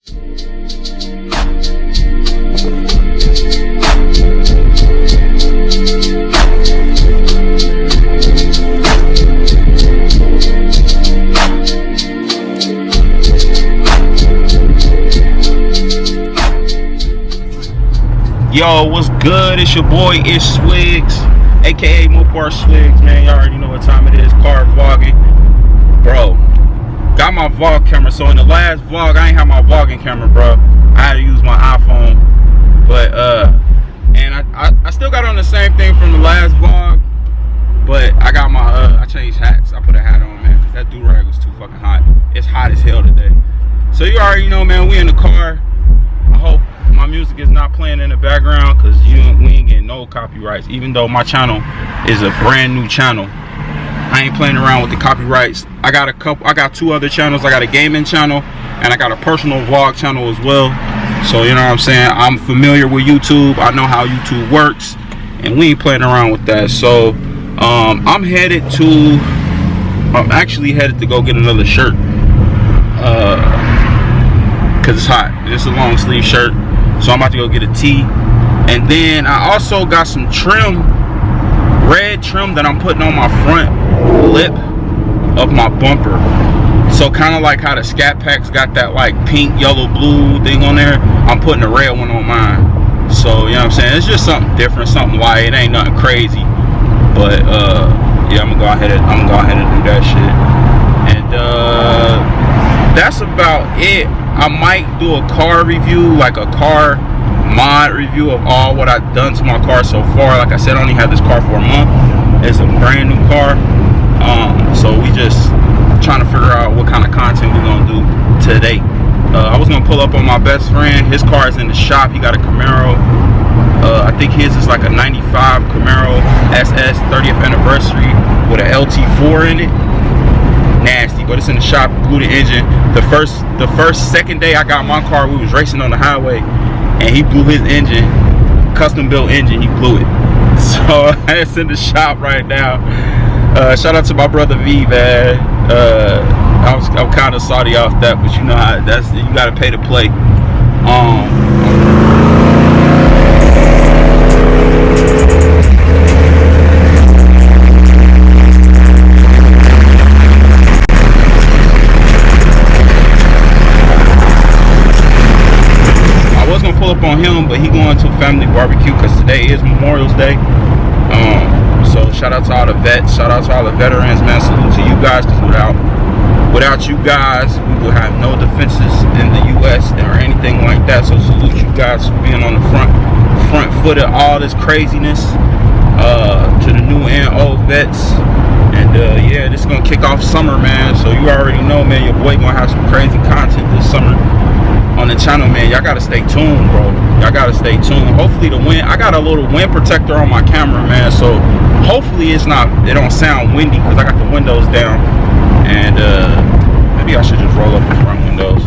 Yo, what's good? It's your boy, it's Swigz, aka Moparswiggz, man. Y'all already know what time it is. Car vlogging, bro. Got my vlog camera. So in the last vlog, I ain't have my vlogging camera, bro. I had to use my iPhone, but and I still got on the same thing from the last vlog, but I got my I changed hats. I put a hat on, man, because that do-rag was too fucking hot. It's hot as hell today. So you already know, man. We in the car. I hope my music is not playing in the background, because we ain't getting no copyrights, even though my channel is a brand new channel. I ain't playing around with the copyrights. I got two other channels. I got a gaming channel and I got a personal vlog channel as well. So you know what I'm saying, I'm familiar with YouTube. I know how YouTube works, and we ain't playing around with that. So I'm actually headed to go get another shirt, because it's hot. It's a long sleeve shirt. So I'm about to go get a tee. And then I also got some trim, red trim, that I'm putting on my front lip of my bumper. So kind of like how the Scat Packs got that like pink, yellow, blue thing on there, I'm putting a red one on mine. So you know what I'm saying, it's just something different, something light. It ain't nothing crazy, but yeah, I'm gonna go ahead and do that shit. And that's about it. I might do a car review, like a car mod review of all what I've done to my car so far. Like I said, I only had this car for a month. It's a brand new car. So we just trying to figure out what kind of content we're gonna do today. I was gonna pull up on my best friend. His car is in the shop. He got a Camaro. I think his is like a 95 Camaro SS 30th anniversary with an LT4 in it. Nasty, but it's in the shop. Blew the engine. The second day I got my car, we was racing on the highway, and he blew his engine, custom built engine. He blew it. So it's in the shop right now. Shout out to my brother V, man. I'm kind of salty off that, but you know how that's, you gotta pay to play. Pull up on him, but he going to a family barbecue because today is Memorial Day. So shout out to all the vets, shout out to all the veterans, man. Salute to you guys, because without you guys, we will have no defenses in the U.S. or anything like that. So salute you guys for being on the front foot of all this craziness. To the new and old vets. And yeah, this is gonna kick off summer, man. So you already know, man, your boy gonna have some crazy content this summer on the channel, man. Y'all gotta stay tuned, bro. Y'all gotta stay tuned. Hopefully the wind, I got a little wind protector on my camera, man, so hopefully it don't sound windy, because I got the windows down. And maybe I should just roll up the front windows.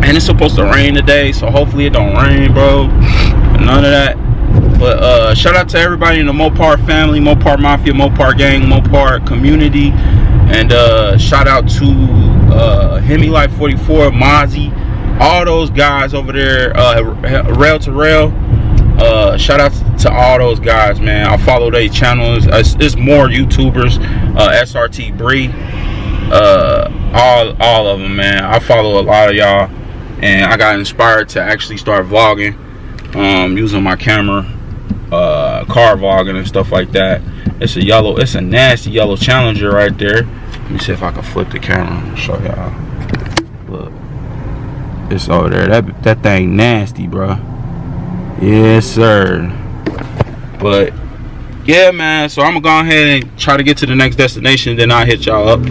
And it's supposed to rain today, so hopefully it don't rain, bro. None of that. But shout out to everybody in the Mopar family, Mopar Mafia, Mopar gang, Mopar community. And shout out to Hemi Life 44, Mozzie, all those guys over there, Rail to Rail. Shout out to all those guys, man. I follow their channels. It's more YouTubers, SRT Bree, all of them, man. I follow a lot of y'all, and I got inspired to actually start vlogging, using my camera, car vlogging and stuff like that. It's a nasty yellow Challenger right there. Let me see if I can flip the camera and show y'all. Look, it's over there. That thing nasty, bro. Yes, sir. But yeah, man. So I'm gonna go ahead and try to get to the next destination, then I'll hit y'all up.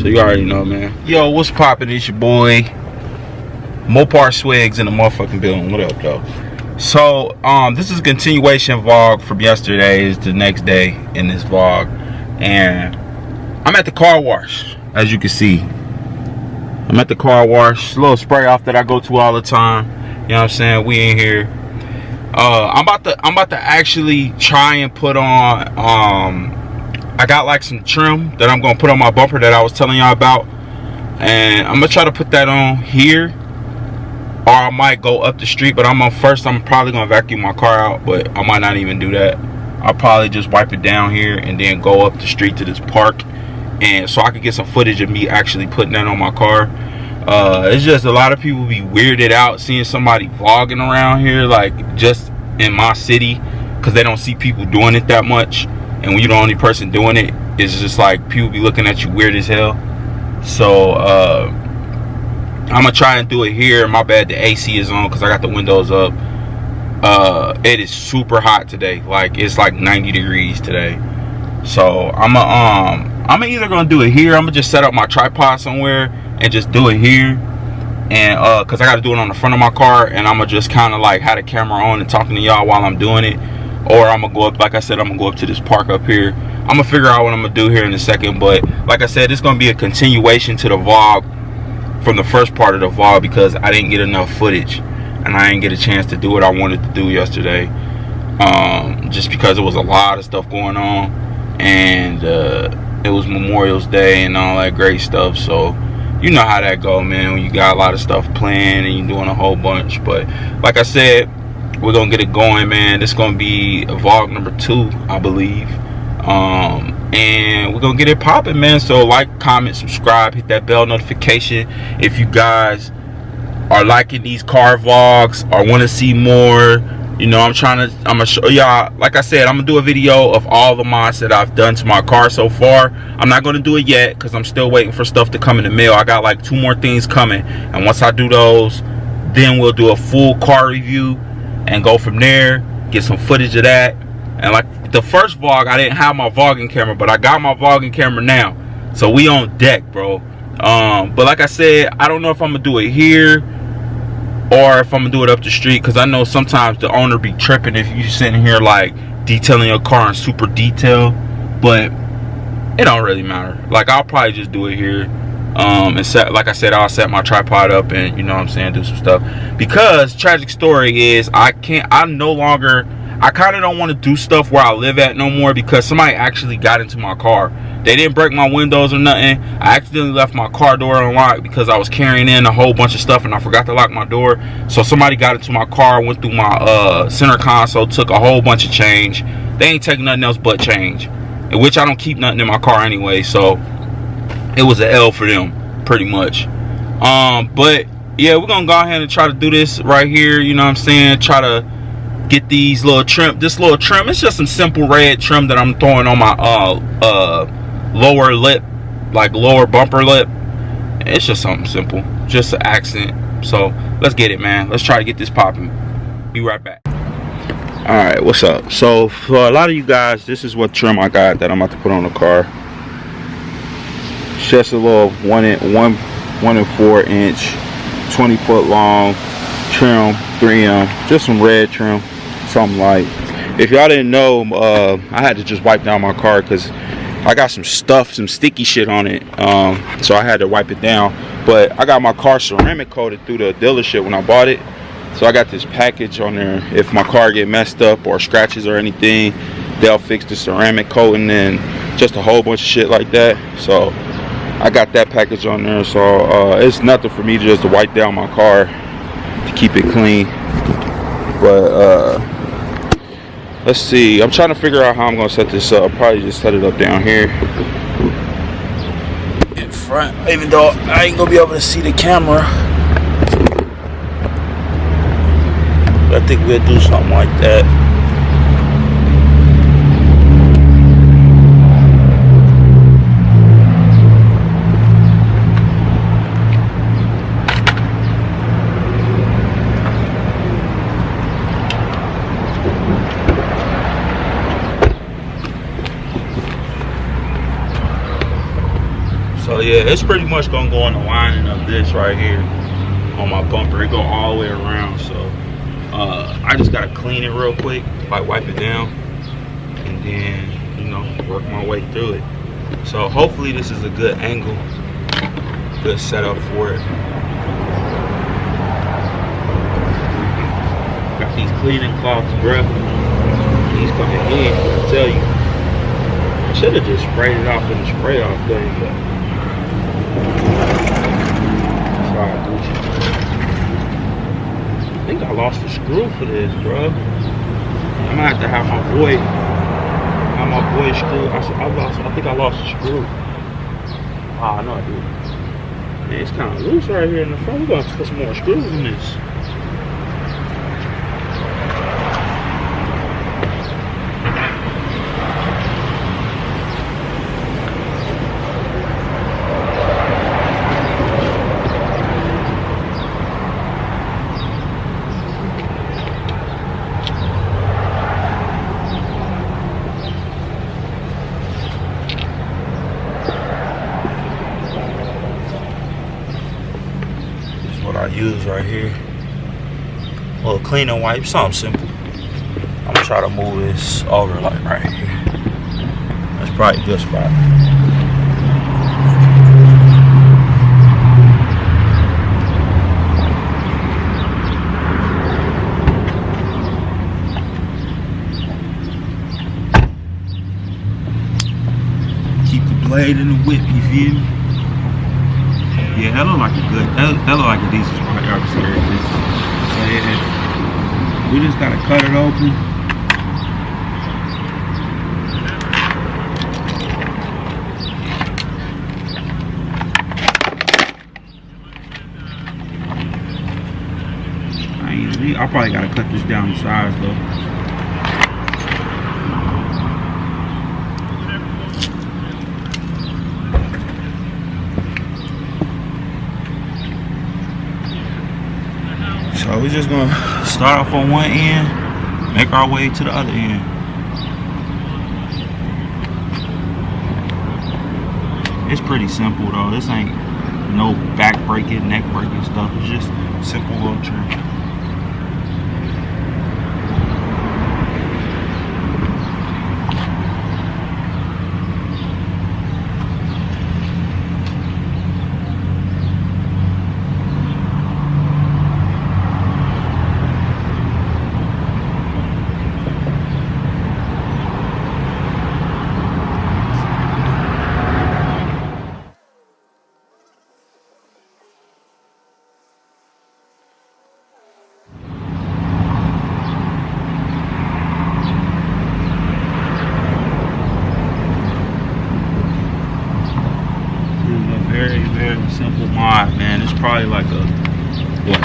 So you already know, man. Yo, what's poppin'? It's your boy Moparswiggz in the motherfucking building. What up, though? So this is a continuation vlog from yesterday. Is the next day in this vlog, and I'm at the car wash, as you can see. I'm at the car wash, a little spray off that I go to all the time. You know what I'm saying? We in here. I'm about to actually try and put on. I got like some trim that I'm gonna put on my bumper that I was telling y'all about, and I'm gonna try to put that on here. or I might go up the street. But I'm probably gonna vacuum my car out, but I might not even do that. I'll probably just wipe it down here and then go up the street to this park, and so I could get some footage of me actually putting that on my car. It's just a lot of people be weirded out seeing somebody vlogging around here, like just in my city, because they don't see people doing it that much. And when you're the only person doing it, it's just like people be looking at you weird as hell. So I'm gonna try and do it here. My bad, the AC is on because I got the windows up. It is super hot today. Like it's like 90 degrees today. So I'm either gonna do it here. I'm gonna just set up my tripod somewhere and just do it here. And cause I gotta do it on the front of my car, and I'm gonna just kind of like have the camera on and talking to y'all while I'm doing it. Or I'm gonna go up, like I said, I'm gonna go up to this park up here. I'm gonna figure out what I'm gonna do here in a second. But like I said, it's gonna be a continuation to the vlog from the first part of the vlog, because I didn't get enough footage and I didn't get a chance to do what I wanted to do yesterday, just because it was a lot of stuff going on, and it was Memorial's Day and all that great stuff. So you know how that go, man, when you got a lot of stuff planned and you're doing a whole bunch. But like I said, we're gonna get it going, man. This is gonna be vlog number 2, I believe. And we're gonna get it popping, man. So like, comment, subscribe, hit that bell notification if you guys are liking these car vlogs or want to see more. You know, I'm gonna show y'all, like I said, I'm gonna do a video of all the mods that I've done to my car so far. I'm not gonna do it yet because I'm still waiting for stuff to come in the mail. I got like 2 more things coming, and once I do those, then we'll do a full car review and go from there, get some footage of that. And like the first vlog, I didn't have my vlogging camera, but I got my vlogging camera now, so we on deck, bro. But like I said, I don't know if I'm gonna do it here or if I'm gonna do it up the street, because I know sometimes the owner be tripping if you sitting here like detailing your car in super detail. But it don't really matter. Like, I'll probably just do it here, and set, like I said, I'll set my tripod up and, you know what I'm saying, do some stuff. Because tragic story is, I kind of don't want to do stuff where I live at no more, because somebody actually got into my car. They didn't break my windows or nothing. I accidentally left my car door unlocked because I was carrying in a whole bunch of stuff and I forgot to lock my door. So somebody got into my car, went through my center console, took a whole bunch of change. They ain't taking nothing else but change, which I don't keep nothing in my car anyway. So it was an L for them, pretty much. But yeah, we're gonna go ahead and try to do this right here. You know what I'm saying? Try to get these little trim. This little trim, it's just some simple red trim that I'm throwing on my lower lip, like lower bumper lip. It's just something simple, just an accent. So let's get it, man. Let's try to get this popping. Be right back. All right, what's up? So for a lot of you guys, this is what trim I got that I'm about to put on the car. It's just a little 1 and 4 inch, 20-foot long trim, 3M, just some red trim, something light. If y'all didn't know, I had to just wipe down my car because I got some stuff, some sticky shit on it, so I had to wipe it down. But I got my car ceramic coated through the dealership when I bought it, so I got this package on there. If my car get messed up or scratches or anything, they'll fix the ceramic coating and just a whole bunch of shit like that. So I got that package on there, so it's nothing for me just to wipe down my car to keep it clean. But let's see, I'm trying to figure out how I'm gonna set this up. Probably just set it up down here in front, even though I ain't gonna be able to see the camera. But I think we'll do something like that. So yeah, it's pretty much gonna go on the lining of this right here on my bumper. It go all the way around. So I just gotta clean it real quick, like wipe it down, and then, you know, work my way through it. So hopefully this is a good angle, good setup for it. Got these cleaning cloths, bruh. These coming in, I tell you. I should have just sprayed it off in the spray off thing, but sorry, Gucci. think I lost a screw for this, bro. I'm gonna have to have my boy screw. I think I lost a screw. Oh, I know I did. Man, it's kind of loose right here in the front. We're gonna have to put some more screws in this. I use right here. A little cleaning wipe, something simple. I'm gonna try to move this over like right here. That's probably a good spot. Keep the blade in the whip, you feel me? Yeah, that look like a good, that look like a decent spot, y'all can see everything. So yeah, we just gotta cut it open. I probably gotta cut this down to size though. So we're just gonna start off on one end, make our way to the other end. It's pretty simple though. This ain't no back breaking, neck breaking stuff. It's just simple little trim. Very simple mod, man. It's probably like a what,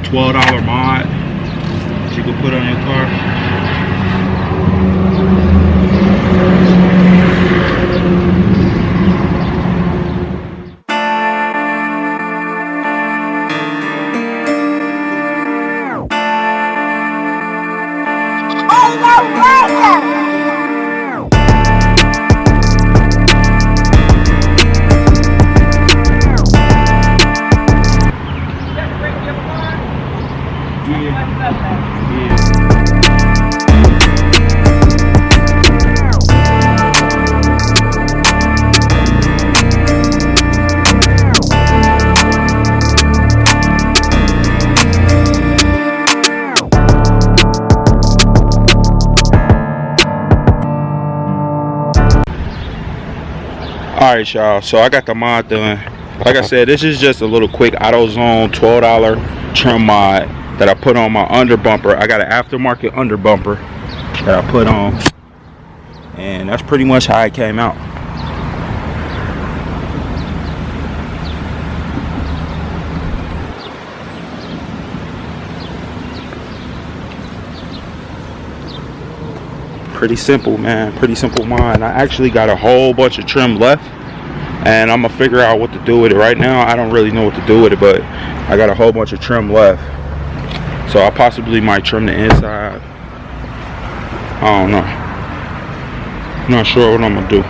$12 mod that you can put on your car. Alright y'all, so I got the mod done. Like I said, this is just a little quick Autozone $12 trim mod that I put on my under bumper. I got an aftermarket under bumper that I put on, and that's pretty much how it came out. Pretty simple, man. Pretty simple mod. I actually got a whole bunch of trim left, and I'm gonna figure out what to do with it. Right now I don't really know what to do with it, but I got a whole bunch of trim left, so I possibly might trim the inside. I don't know, I'm not sure what I'm gonna do,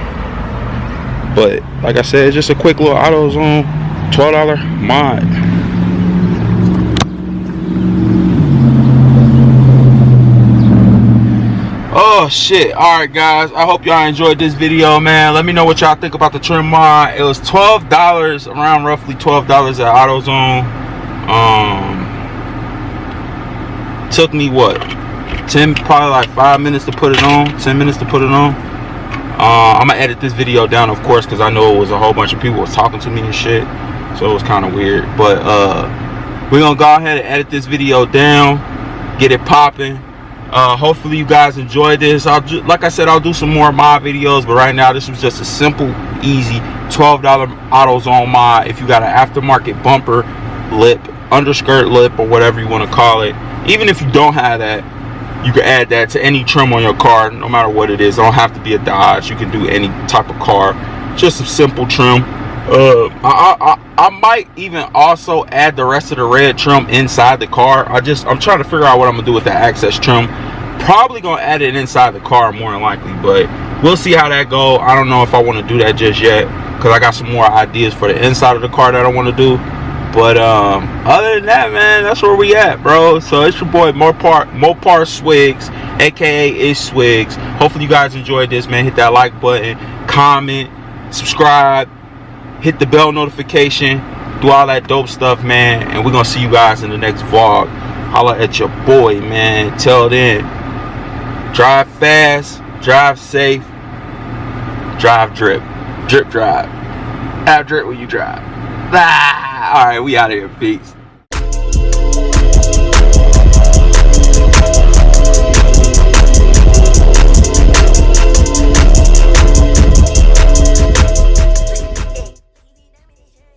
but like I said, it's just a quick little Autozone $12 mod. Oh shit. Alright guys, I hope y'all enjoyed this video, man. Let me know what y'all think about the trim mod. It was $12, around roughly $12 at AutoZone. Took me what, probably like 5 minutes to put it on, 10 minutes to put it on. I'm gonna edit this video down, of course, because I know it was a whole bunch of people was talking to me and shit, so it was kind of weird. But we're gonna go ahead and edit this video down, get it popping. Hopefully you guys enjoyed this. Like I said, I'll do some more mod videos, but right now this was just a simple, easy $12 AutoZone mod. If you got an aftermarket bumper lip, underskirt lip, or whatever you want to call it, even if you don't have that, you can add that to any trim on your car, no matter what it is. It don't have to be a Dodge. You can do any type of car. Just a simple trim. I might even also add the rest of the red trim inside the car. I'm trying to figure out what I'm gonna do with that access trim. Probably gonna add it inside the car more than likely, but we'll see how that go. I don't know if I want to do that just yet, because I got some more ideas for the inside of the car that I want to do. But other than that, man, that's where we at, bro. So it's your boy Moparswiggz, aka Swigz. Hopefully you guys enjoyed this, man. Hit that like button, comment, subscribe, hit the bell notification, do all that dope stuff, man. And we're gonna see you guys in the next vlog. Holla at your boy, man. Till then, drive fast, drive safe, drive drip drive. Have drip when you drive. All right, we out of here. Peace.